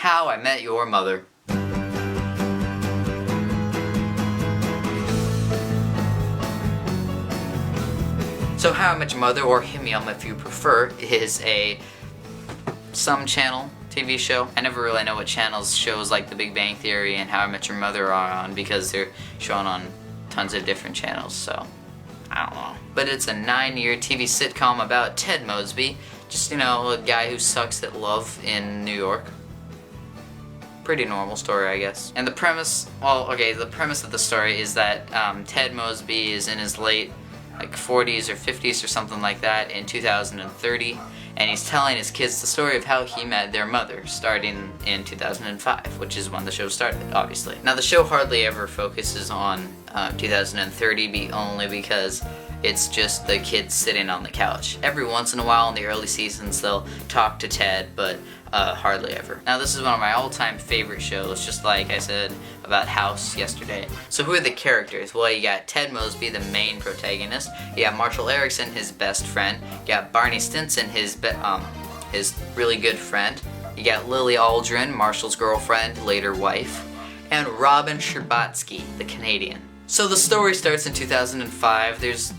How I Met Your Mother. So How I Met Your Mother, or Him Yum if you prefer, is a some channel TV show. I never really know what channels shows like The Big Bang Theory and How I Met Your Mother are on, because they're shown on tons of different channels, so I don't know. But it's a 9-year TV sitcom about Ted Mosby, just, you know, a guy who sucks at love in New York. Pretty normal story, I guess. And the premise, well, okay, the premise of the story is that Ted Mosby is in his late, like, 40s or 50s or something like that in 2030, and he's telling his kids the story of how he met their mother, starting in 2005, which is when the show started, obviously. Now, the show hardly ever focuses on 2030 only because it's just the kids sitting on the couch. Every once in a while in the early seasons they'll talk to Ted, but hardly ever. Now, this is one of my all-time favorite shows, just like I said about House yesterday. So who are the characters? Well, you got Ted Mosby, the main protagonist. You got Marshall Erickson, his best friend. You got Barney Stinson, his really good friend. You got Lily Aldrin, Marshall's girlfriend, later wife. And Robin Scherbatsky, the Canadian. So the story starts in 2005. There's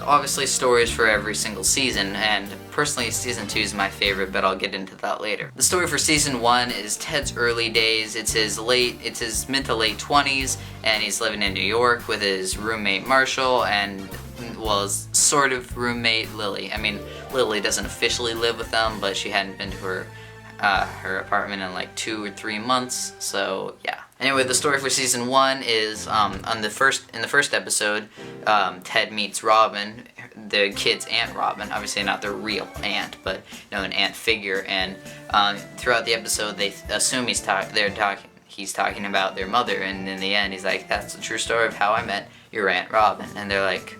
obviously stories for every single season, and personally season 2 is my favorite, but I'll get into that later. The story for season 1 is Ted's early days. It's his mid to late 20s, and he's living in New York with his roommate Marshall and, well, his sort of roommate Lily. I mean, Lily doesn't officially live with them, but she hadn't been to her apartment in like 2 or 3 months, so yeah. Anyway, the story for season 1 is in the first episode, Ted meets Robin, the kid's Aunt Robin. Obviously not their real aunt, but you know, an aunt figure. And throughout the episode, they assume he's talking about their mother, and in the end, he's like, "That's the true story of how I met your Aunt Robin." And they're like,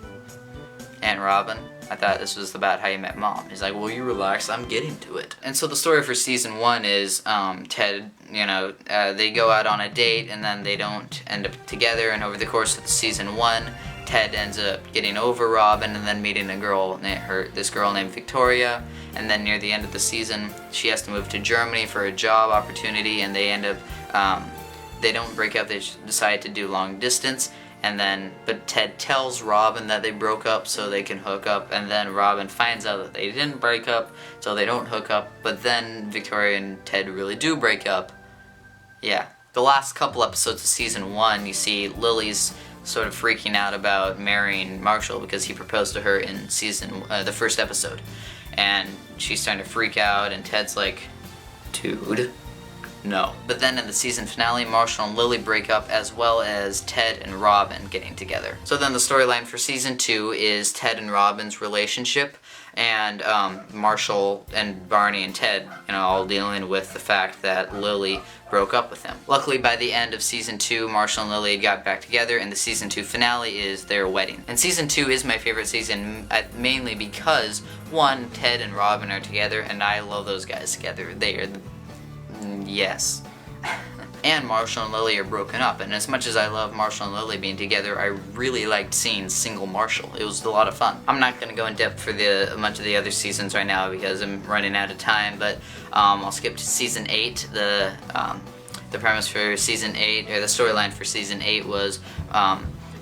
"Aunt Robin? I thought this was about how you met Mom." He's like, "Well, you relax, I'm getting to it." And so the story for season 1 is Ted, you know, they go out on a date and then they don't end up together, and over the course of the season 1, Ted ends up getting over Robin and then meeting this girl named Victoria, and then near the end of the season, she has to move to Germany for a job opportunity, and they end up, they don't break up, they decide to do long distance. But Ted tells Robin that they broke up so they can hook up, and then Robin finds out that they didn't break up, so they don't hook up, but then Victoria and Ted really do break up. Yeah. The last couple episodes of season 1, you see Lily's sort of freaking out about marrying Marshall because he proposed to her in the first episode. And she's starting to freak out, and Ted's like, "Dude, no." But then in the season finale, Marshall and Lily break up, as well as Ted and Robin getting together. So then the storyline for season 2 is Ted and Robin's relationship, and Marshall and Barney and Ted, you know, all dealing with the fact that Lily broke up with him. Luckily, by the end of season 2, Marshall and Lily got back together, and the season 2 finale is their wedding. And season 2 is my favorite season, mainly because, 1, Ted and Robin are together, and I love those guys together. They are yes. And Marshall and Lily are broken up, and as much as I love Marshall and Lily being together, I really liked seeing single Marshall. It was a lot of fun. I'm not going to go in depth for a bunch of the other seasons right now because I'm running out of time, but I'll skip to season 8. The premise for season 8, or the storyline for season 8 was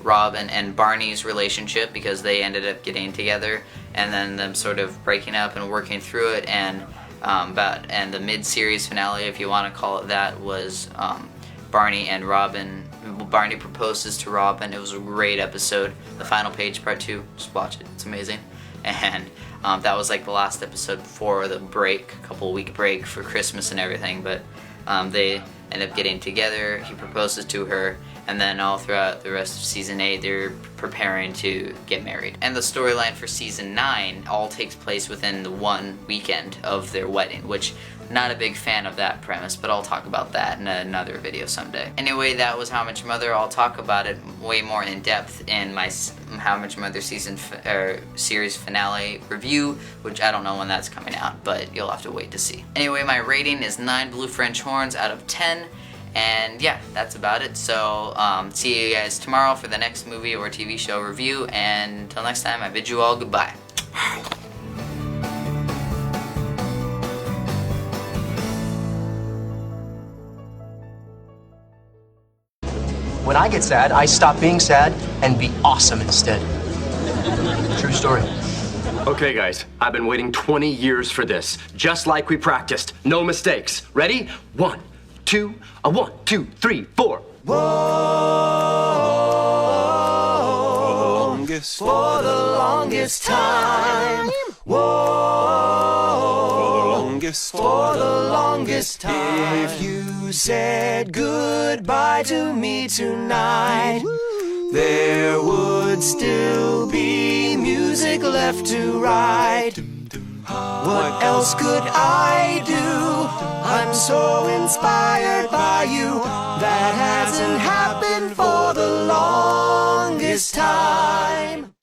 Robin and Barney's relationship, because they ended up getting together, and then them sort of breaking up and working through it, and the mid-series finale, if you want to call it that, was Barney and Robin. Barney proposes to Robin. It was a great episode. The final page, part 2, just watch it. It's amazing. And that was like the last episode before the break, a couple-week break for Christmas and everything. But they end up getting together. He proposes to her, and then all throughout the rest of season 8, they're preparing to get married. And the storyline for season 9 all takes place within the one weekend of their wedding, which, not a big fan of that premise, but I'll talk about that in another video someday. Anyway, that was How I Met Your Mother. I'll talk about it way more in depth in my How I Met Your Mother series finale review, which I don't know when that's coming out, but you'll have to wait to see. Anyway, my rating is 9 blue French horns out of 10. And yeah, that's about it. So see you guys tomorrow for the next movie or TV show review, and until next time, I bid you all goodbye. When I get sad, I stop being sad and be awesome instead. True story. Okay, guys, I've been waiting 20 years for this, just like we practiced. No mistakes. Ready? 1, 2, 1, 2, 3, 4. Whoa, for the longest time. Whoa, for the longest time. If you said goodbye to me tonight, there would still be music left to write. What else could I do? I'm so inspired by you. That hasn't happened for the longest time.